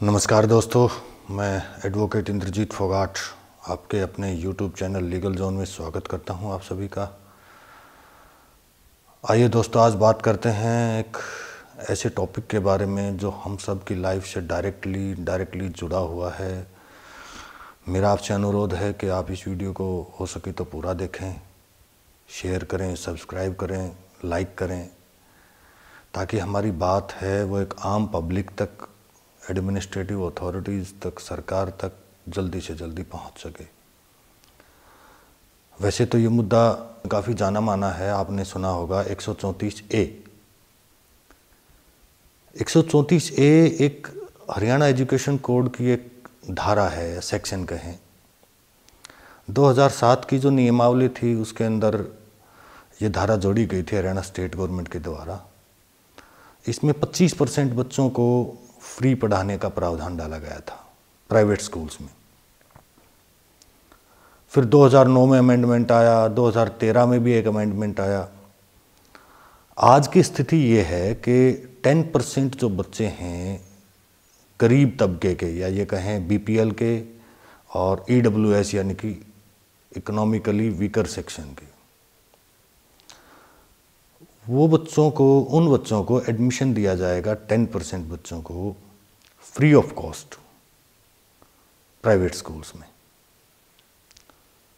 नमस्कार दोस्तों, मैं एडवोकेट इंद्रजीत फोगाट आपके अपने YouTube चैनल लीगल जोन में स्वागत करता हूं आप सभी का। आइए दोस्तों, आज बात करते हैं एक ऐसे टॉपिक के बारे में जो हम सब की लाइफ से डायरेक्टली जुड़ा हुआ है। मेरा आपसे अनुरोध है कि आप इस वीडियो को हो सके तो पूरा देखें, शेयर करें, सब्सक्राइब करें, लाइक करें, ताकि हमारी बात है वो एक आम पब्लिक तक, एडमिनिस्ट्रेटिव अथॉरिटीज़ तक, सरकार तक जल्दी से जल्दी पहुंच सके। वैसे तो ये मुद्दा काफ़ी जाना माना है, आपने सुना होगा 134A। 134A एक हरियाणा एजुकेशन कोड की एक धारा है या सेक्शन कहें। 2007 की जो नियमावली थी उसके अंदर ये धारा जोड़ी गई थी हरियाणा स्टेट गवर्नमेंट के द्वारा। इसमें 25% बच्चों को फ्री पढ़ाने का प्रावधान डाला गया था प्राइवेट स्कूल्स में। फिर 2009 में अमेंडमेंट आया, 2013 में भी एक अमेंडमेंट आया। आज की स्थिति ये है कि 10% जो बच्चे हैं गरीब तबके के, या ये कहें BPL के और EWS यानी कि इकोनॉमिकली वीकर सेक्शन के, वो उन बच्चों को एडमिशन दिया जाएगा 10% बच्चों को free of cost private schools में।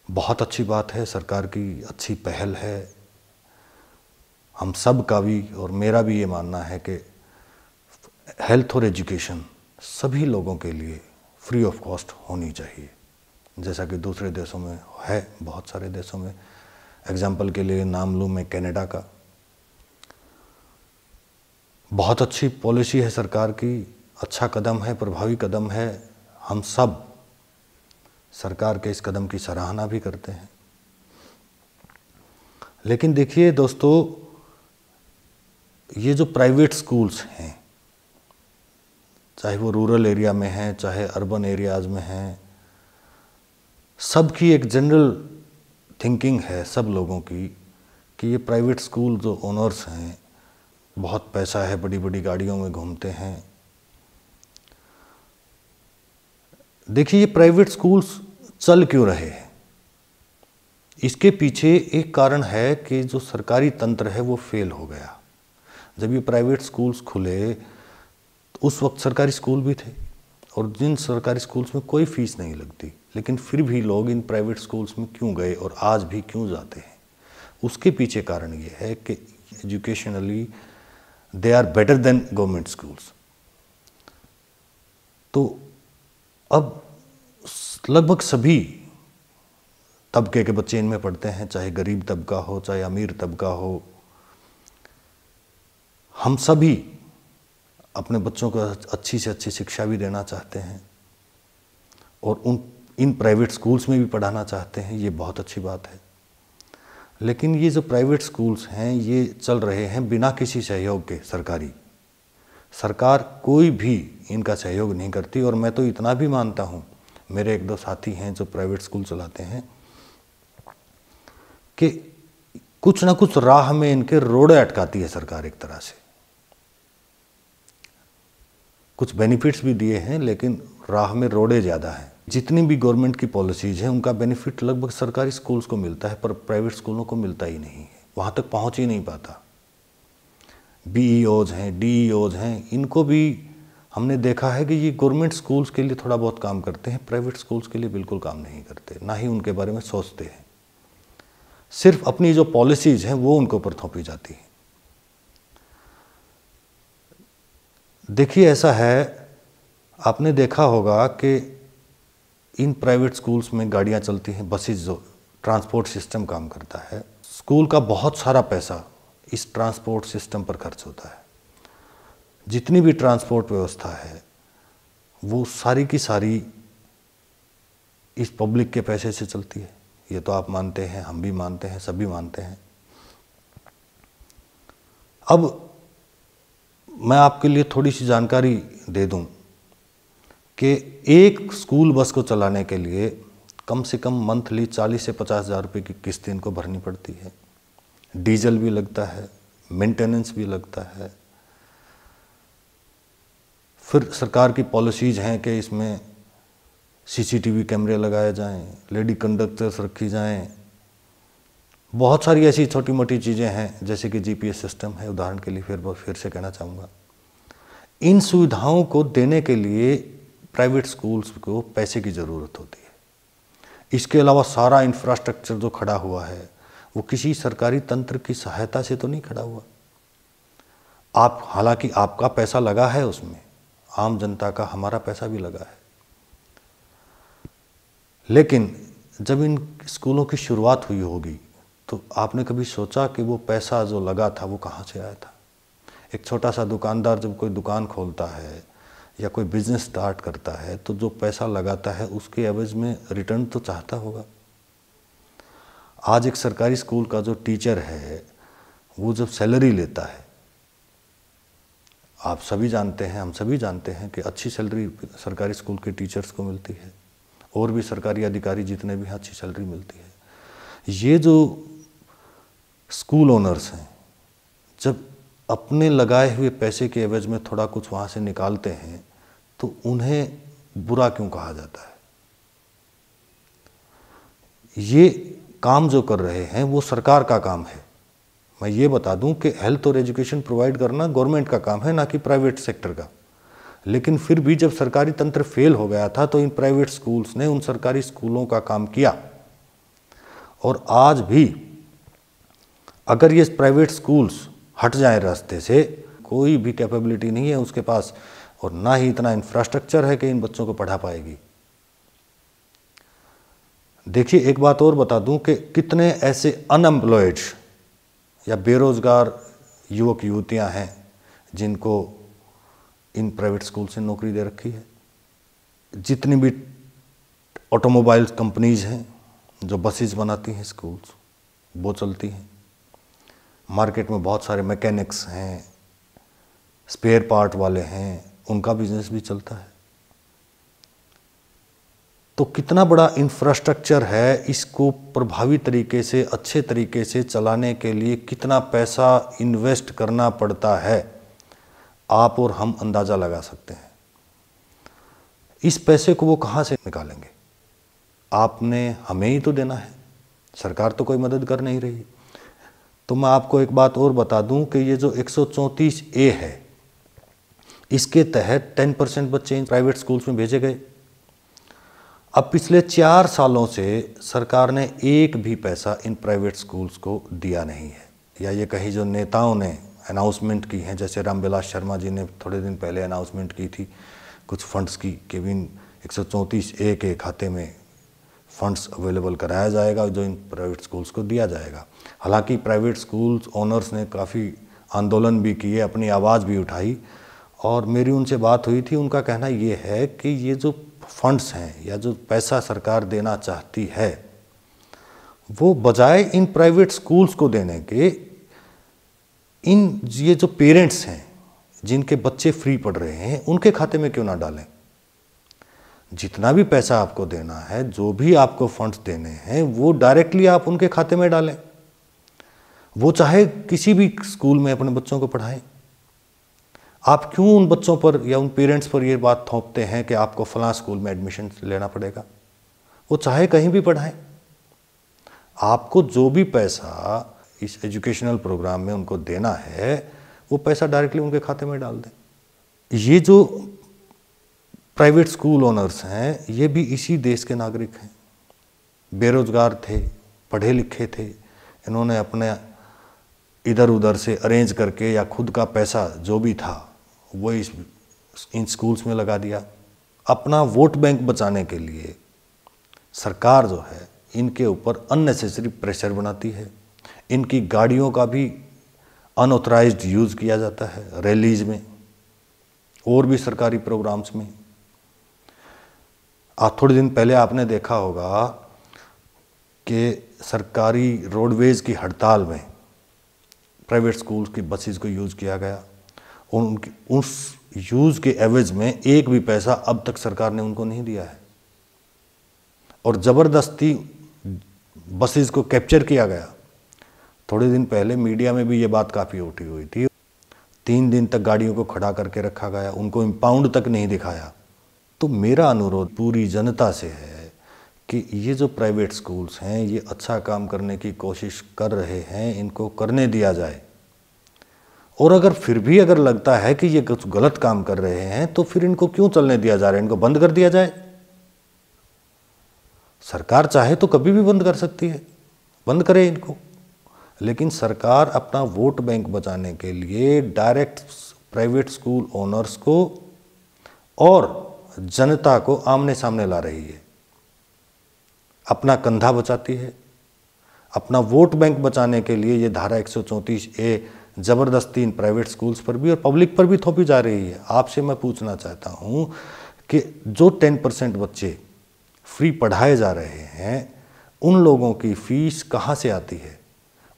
बहुत अच्छी बात है, सरकार की अच्छी पहल है। हम सब का भी और मेरा भी ये मानना है कि हेल्थ और एजुकेशन सभी लोगों के लिए फ्री ऑफ कॉस्ट होनी चाहिए, जैसा कि दूसरे देशों में है, बहुत सारे देशों में। एग्जाम्पल के लिए नाम लूँ मैं कनाडा का। बहुत अच्छी पॉलिसी है सरकार की, अच्छा कदम है, प्रभावी कदम है। हम सब सरकार के इस कदम की सराहना भी करते हैं। लेकिन देखिए दोस्तों, ये जो प्राइवेट स्कूल्स हैं, चाहे वो रूरल एरिया में हैं, चाहे अर्बन एरियाज़ में हैं, सबकी एक जनरल थिंकिंग है सब लोगों की कि ये प्राइवेट स्कूल जो ओनर्स हैं, बहुत पैसा है, बड़ी बड़ी गाड़ियों में घूमते हैं। देखिए, ये प्राइवेट स्कूल्स चल क्यों रहे हैं? इसके पीछे एक कारण है कि जो सरकारी तंत्र है वो फेल हो गया। जब ये प्राइवेट स्कूल्स खुले तो उस वक्त सरकारी स्कूल भी थे, और जिन सरकारी स्कूल्स में कोई फीस नहीं लगती, लेकिन फिर भी लोग इन प्राइवेट स्कूल्स में क्यों गए और आज भी क्यों जाते हैं? उसके पीछे कारण ये है कि educationally they are better than government schools. तो अब लगभग सभी तबके के बच्चे इनमें पढ़ते हैं, चाहे गरीब तबका हो, चाहे अमीर तबका हो। हम सभी अपने बच्चों को अच्छी से अच्छी शिक्षा भी देना चाहते हैं और इन प्राइवेट स्कूल्स में भी पढ़ाना चाहते हैं, ये बहुत अच्छी बात है। लेकिन ये जो प्राइवेट स्कूल्स हैं ये चल रहे हैं बिना किसी सहयोग के। सरकार कोई भी इनका सहयोग नहीं करती। और मैं तो इतना भी मानता हूँ, मेरे एक दो साथी हैं जो प्राइवेट स्कूल चलाते हैं, कि कुछ ना कुछ राह में इनके रोड़े अटकाती है सरकार एक तरह से। कुछ बेनिफिट्स भी दिए हैं, लेकिन राह में रोड़े ज़्यादा हैं। जितनी भी गवर्नमेंट की पॉलिसीज़ हैं उनका बेनिफिट लगभग सरकारी स्कूल्स को मिलता है, पर प्राइवेट स्कूलों को मिलता ही नहीं है, वहाँ तक पहुँच ही नहीं पाता। BEOs हैं, DEOs हैं, इनको भी हमने देखा है कि ये गवर्नमेंट स्कूल्स के लिए थोड़ा बहुत काम करते हैं, प्राइवेट स्कूल्स के लिए बिल्कुल काम नहीं करते, ना ही उनके बारे में सोचते हैं। सिर्फ अपनी जो पॉलिसीज़ हैं वो उनके ऊपर थोपी जाती हैं। देखिए, ऐसा है, आपने देखा होगा कि इन प्राइवेट स्कूल्स में गाड़ियां चलती हैं, बसेस, जो ट्रांसपोर्ट सिस्टम काम करता है। स्कूल का बहुत सारा पैसा इस ट्रांसपोर्ट सिस्टम पर खर्च होता है। जितनी भी ट्रांसपोर्ट व्यवस्था है वो सारी की सारी इस पब्लिक के पैसे से चलती है। ये तो आप मानते हैं, हम भी मानते हैं, सभी मानते हैं। अब मैं आपके लिए थोड़ी सी जानकारी दे दूं कि एक स्कूल बस को चलाने के लिए कम से कम मंथली 40 से 50 हज़ार रुपये की किस्त इनको भरनी पड़ती है। डीजल भी लगता है, मेंटेनेंस भी लगता है, फिर सरकार की पॉलिसीज़ हैं कि इसमें सीसीटीवी कैमरे लगाए जाएं, लेडी कंडक्टर्स रखी जाएं, बहुत सारी ऐसी छोटी मोटी चीज़ें हैं, जैसे कि जीपीएस सिस्टम है उदाहरण के लिए, फिर से कहना चाहूँगा। इन सुविधाओं को देने के लिए प्राइवेट स्कूल्स को पैसे की ज़रूरत होती है। इसके अलावा सारा इंफ्रास्ट्रक्चर जो खड़ा हुआ है वो किसी सरकारी तंत्र की सहायता से तो नहीं खड़ा हुआ। हालांकि आपका पैसा लगा है उसमें, आम जनता का, हमारा पैसा भी लगा है, लेकिन जब इन स्कूलों की शुरुआत हुई होगी तो आपने कभी सोचा कि वो पैसा जो लगा था वो कहाँ से आया था? एक छोटा सा दुकानदार जब कोई दुकान खोलता है या कोई बिजनेस स्टार्ट करता है तो जो पैसा लगाता है उसके एवज में रिटर्न तो चाहता होगा। आज एक सरकारी स्कूल का जो टीचर है वो जब सैलरी लेता है, आप सभी जानते हैं, हम सभी जानते हैं कि अच्छी सैलरी सरकारी स्कूल के टीचर्स को मिलती है, और भी सरकारी अधिकारी जितने भी हैं अच्छी सैलरी मिलती है। ये जो स्कूल ओनर्स हैं जब अपने लगाए हुए पैसे के एवज में थोड़ा कुछ वहाँ से निकालते हैं तो उन्हें बुरा क्यों कहा जाता है? ये काम जो कर रहे हैं वो सरकार का काम है। मैं ये बता दूं कि हेल्थ और एजुकेशन प्रोवाइड करना गवर्नमेंट का काम है, ना कि प्राइवेट सेक्टर का। लेकिन फिर भी जब सरकारी तंत्र फेल हो गया था तो इन प्राइवेट स्कूल्स ने उन सरकारी स्कूलों का काम किया। और आज भी अगर ये प्राइवेट स्कूल्स हट जाए रास्ते से, कोई भी कैपेबिलिटी नहीं है उसके पास और ना ही इतना इंफ्रास्ट्रक्चर है कि इन बच्चों को पढ़ा पाएगी। देखिए, एक बात और बता दूं कि कितने ऐसे अनएम्प्लॉयड या बेरोजगार युवक युवतियां हैं जिनको इन प्राइवेट स्कूल से नौकरी दे रखी है। जितनी भी ऑटोमोबाइल कंपनीज हैं जो बसेस बनाती हैं स्कूल्स, वो चलती हैं। मार्केट में बहुत सारे मैकेनिक्स हैं, स्पेयर पार्ट वाले हैं, उनका बिजनेस भी चलता है। तो कितना बड़ा इंफ्रास्ट्रक्चर है, इसको प्रभावी तरीके से, अच्छे तरीके से चलाने के लिए कितना पैसा इन्वेस्ट करना पड़ता है, आप और हम अंदाज़ा लगा सकते हैं। इस पैसे को वो कहाँ से निकालेंगे? आपने हमें ही तो देना है, सरकार तो कोई मदद कर नहीं रही। तो मैं आपको एक बात और बता दूं कि ये जो 134A है, इसके तहत 10% बच्चे इन प्राइवेट स्कूल्स में भेजे गए। अब पिछले 4 सालों से सरकार ने एक भी पैसा इन प्राइवेट स्कूल्स को दिया नहीं है। या ये कहीं जो नेताओं ने अनाउंसमेंट की हैं, जैसे रामविलास शर्मा जी ने थोड़े दिन पहले अनाउंसमेंट की थी कुछ फंड्स की कि इन 134A के खाते में फंड्स अवेलेबल कराया जाएगा जो इन प्राइवेट स्कूल्स को दिया जाएगा। हालांकि प्राइवेट स्कूल्स ओनर्स ने काफ़ी आंदोलन भी किए, अपनी आवाज़ भी उठाई, और मेरी उनसे बात हुई थी। उनका कहना ये है कि ये जो फंड्स हैं या जो पैसा सरकार देना चाहती है वो बजाय इन प्राइवेट स्कूल्स को देने के, ये जो पेरेंट्स हैं जिनके बच्चे फ्री पढ़ रहे हैं उनके खाते में क्यों ना डालें। जितना भी पैसा आपको देना है, जो भी आपको फंड्स देने हैं, वो डायरेक्टली आप उनके खाते में डालें। वो चाहे किसी भी स्कूल में अपने बच्चों को पढ़ाएं। आप क्यों उन बच्चों पर या उन पेरेंट्स पर ये बात थोपते हैं कि आपको फलां स्कूल में एडमिशन लेना पड़ेगा? वो चाहे कहीं भी पढ़ाएं। आपको जो भी पैसा इस एजुकेशनल प्रोग्राम में उनको देना है वो पैसा डायरेक्टली उनके खाते में डाल दें। ये जो प्राइवेट स्कूल ओनर्स हैं ये भी इसी देश के नागरिक हैं, बेरोजगार थे, पढ़े लिखे थे। इन्होंने अपने इधर उधर से अरेंज करके या खुद का पैसा जो भी था वो इन स्कूल्स में लगा दिया। अपना वोट बैंक बचाने के लिए सरकार जो है इनके ऊपर अननेसेसरी प्रेशर बनाती है। इनकी गाड़ियों का भी अनऑथराइज्ड यूज़ किया जाता है रैलीज में और भी सरकारी प्रोग्राम्स में। थोड़े दिन पहले आपने देखा होगा कि सरकारी रोडवेज की हड़ताल में प्राइवेट स्कूल्स की बसेस को यूज़ किया गया और उस यूज़ के एवज में एक भी पैसा अब तक सरकार ने उनको नहीं दिया है और ज़बरदस्ती बसेस को कैप्चर किया गया। थोड़े दिन पहले मीडिया में भी ये बात काफ़ी उठी हुई थी। 3 दिन तक गाड़ियों को खड़ा करके रखा गया, उनको इम्पाउंड तक नहीं दिखाया। तो मेरा अनुरोध पूरी जनता से है कि ये जो प्राइवेट स्कूल्स हैं ये अच्छा काम करने की कोशिश कर रहे हैं, इनको करने दिया जाए। और अगर फिर भी अगर लगता है कि ये कुछ गलत काम कर रहे हैं तो फिर इनको क्यों चलने दिया जा रहा है, इनको बंद कर दिया जाए। सरकार चाहे तो कभी भी बंद कर सकती है, बंद करे इनको। लेकिन सरकार अपना वोट बैंक बचाने के लिए डायरेक्ट प्राइवेट स्कूल ओनर्स को और जनता को आमने सामने ला रही है, अपना कंधा बचाती है। अपना वोट बैंक बचाने के लिए ये धारा 134A जबरदस्ती इन प्राइवेट स्कूल्स पर भी और पब्लिक पर भी थोपी जा रही है। आपसे मैं पूछना चाहता हूँ कि जो 10% बच्चे फ्री पढ़ाए जा रहे हैं, उन लोगों की फीस कहाँ से आती है?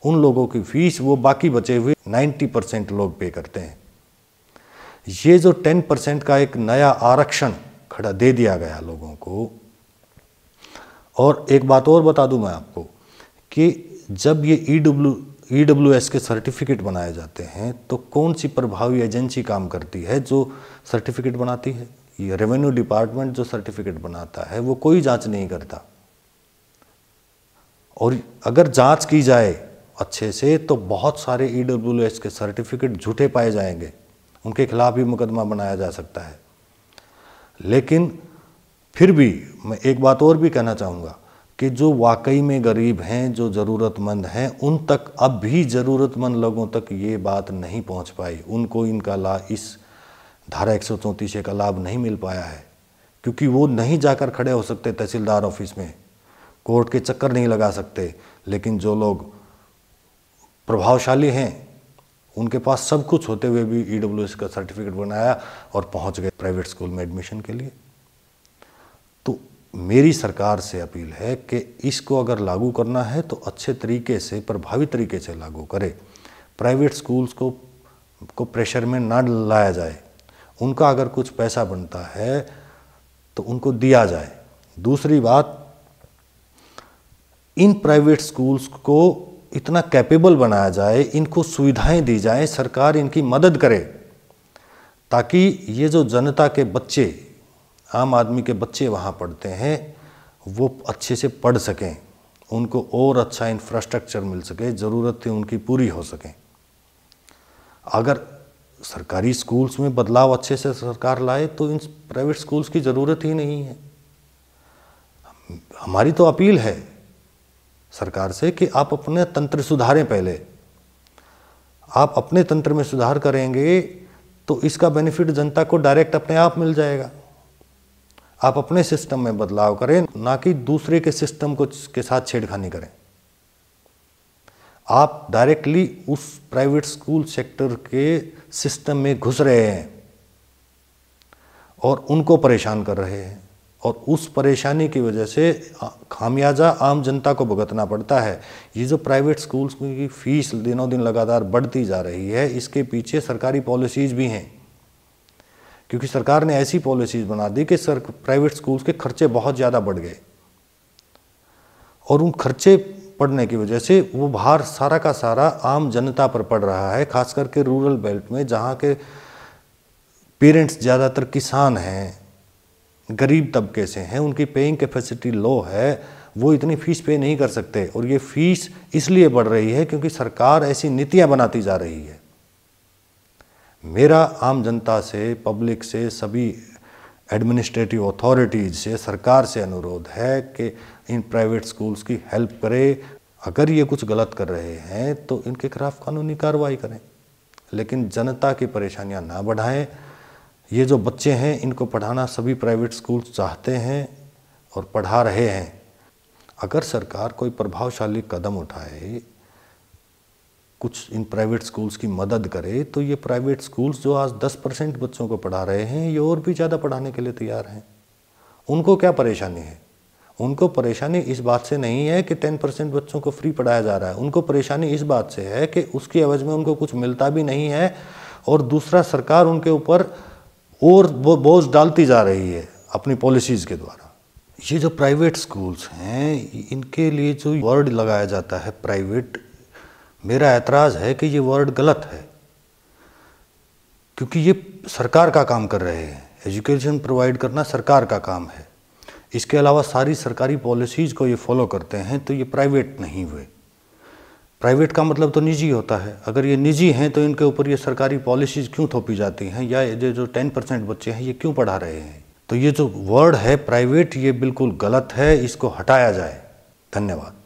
उन लोगों की फीस वो बाकी बचे हुए 90% लोग पे करते हैं। ये जो 10% का एक नया आरक्षण खड़ा दे दिया गया लोगों को। और एक बात और बता दूं मैं आपको कि जब ये EWS के सर्टिफिकेट बनाए जाते हैं तो कौन सी प्रभावी एजेंसी काम करती है जो सर्टिफिकेट बनाती है? ये रेवेन्यू डिपार्टमेंट जो सर्टिफिकेट बनाता है वो कोई जांच नहीं करता। और अगर जांच की जाए अच्छे से तो बहुत सारे EWS के सर्टिफिकेट झूठे पाए जाएंगे, उनके खिलाफ भी मुकदमा बनाया जा सकता है। लेकिन फिर भी मैं एक बात और भी कहना चाहूँगा कि जो वाकई में गरीब हैं, जो ज़रूरतमंद हैं, उन तक अब भी ज़रूरतमंद लोगों तक ये बात नहीं पहुँच पाई। उनको इनका लाभ, इस धारा 134A का लाभ नहीं मिल पाया है, क्योंकि वो नहीं जाकर खड़े हो सकते तहसीलदार ऑफिस में, कोर्ट के चक्कर नहीं लगा सकते। लेकिन जो लोग प्रभावशाली हैं, उनके पास सब कुछ होते हुए भी EWS का सर्टिफिकेट बनाया और पहुंच गए प्राइवेट स्कूल में एडमिशन के लिए। तो मेरी सरकार से अपील है कि इसको अगर लागू करना है तो अच्छे तरीके से, प्रभावी तरीके से लागू करे। प्राइवेट स्कूल्स को प्रेशर में ना लाया जाए। उनका अगर कुछ पैसा बनता है तो उनको दिया जाए। दूसरी बात, इन प्राइवेट स्कूल्स को इतना कैपेबल बनाया जाए, इनको सुविधाएं दी जाएं, सरकार इनकी मदद करे, ताकि ये जो जनता के बच्चे, आम आदमी के बच्चे वहाँ पढ़ते हैं, वो अच्छे से पढ़ सकें, उनको और अच्छा इंफ्रास्ट्रक्चर मिल सके, ज़रूरतें उनकी पूरी हो सकें। अगर सरकारी स्कूल्स में बदलाव अच्छे से सरकार लाए तो इन प्राइवेट स्कूल्स की ज़रूरत ही नहीं है। हमारी तो अपील है सरकार से कि आप अपने तंत्र सुधारें। पहले आप अपने तंत्र में सुधार करेंगे तो इसका बेनिफिट जनता को डायरेक्ट अपने आप मिल जाएगा। आप अपने सिस्टम में बदलाव करें, ना कि दूसरे के सिस्टम को के साथ छेड़खानी करें। आप डायरेक्टली उस प्राइवेट स्कूल सेक्टर के सिस्टम में घुस रहे हैं और उनको परेशान कर रहे हैं, और उस परेशानी की वजह से खामियाजा आम जनता को भुगतना पड़ता है। ये जो प्राइवेट स्कूल्स की फीस दिनों दिन लगातार बढ़ती जा रही है, इसके पीछे सरकारी पॉलिसीज़ भी हैं, क्योंकि सरकार ने ऐसी पॉलिसीज़ बना दी कि प्राइवेट स्कूल्स के खर्चे बहुत ज़्यादा बढ़ गए, और उन खर्चे पड़ने की वजह से वो भार सारा का सारा आम जनता पर पड़ रहा है, खास करके रूरल बेल्ट में, जहाँ के पेरेंट्स ज़्यादातर किसान हैं, गरीब तबके से हैं, उनकी पेइंग कैपेसिटी लो है, वो इतनी फ़ीस पे नहीं कर सकते। और ये फ़ीस इसलिए बढ़ रही है क्योंकि सरकार ऐसी नीतियाँ बनाती जा रही है। मेरा आम जनता से, पब्लिक से, सभी एडमिनिस्ट्रेटिव अथॉरिटीज़ से, सरकार से अनुरोध है कि इन प्राइवेट स्कूल्स की हेल्प करे। अगर ये कुछ गलत कर रहे हैं तो इनके खिलाफ कानूनी कार्रवाई करें, लेकिन जनता की परेशानियां ना बढ़ाएं। ये जो बच्चे हैं, इनको पढ़ाना सभी प्राइवेट स्कूल्स चाहते हैं और पढ़ा रहे हैं। अगर सरकार कोई प्रभावशाली कदम उठाए, कुछ इन प्राइवेट स्कूल्स की मदद करे, तो ये प्राइवेट स्कूल्स जो आज 10% बच्चों को पढ़ा रहे हैं, ये और भी ज़्यादा पढ़ाने के लिए तैयार हैं। उनको क्या परेशानी है? उनको परेशानी इस बात से नहीं है कि 10% बच्चों को फ्री पढ़ाया जा रहा है। उनको परेशानी इस बात से है कि उसकी एवज में उनको कुछ मिलता भी नहीं है, और दूसरा सरकार उनके ऊपर और वो बोझ डालती जा रही है अपनी पॉलिसीज़ के द्वारा। ये जो प्राइवेट स्कूल्स हैं, इनके लिए जो वर्ड लगाया जाता है प्राइवेट, मेरा ऐतराज़ है कि ये वर्ड गलत है। क्योंकि ये सरकार का काम कर रहे हैं, एजुकेशन प्रोवाइड करना सरकार का काम है। इसके अलावा सारी सरकारी पॉलिसीज़ को ये फॉलो करते हैं, तो ये प्राइवेट नहीं हुए। प्राइवेट का मतलब तो निजी होता है। अगर ये निजी हैं तो इनके ऊपर ये सरकारी पॉलिसीज़ क्यों थोपी जाती हैं, या ये जो 10% बच्चे हैं ये क्यों पढ़ा रहे हैं। तो ये जो वर्ड है प्राइवेट, ये बिल्कुल गलत है, इसको हटाया जाए। धन्यवाद।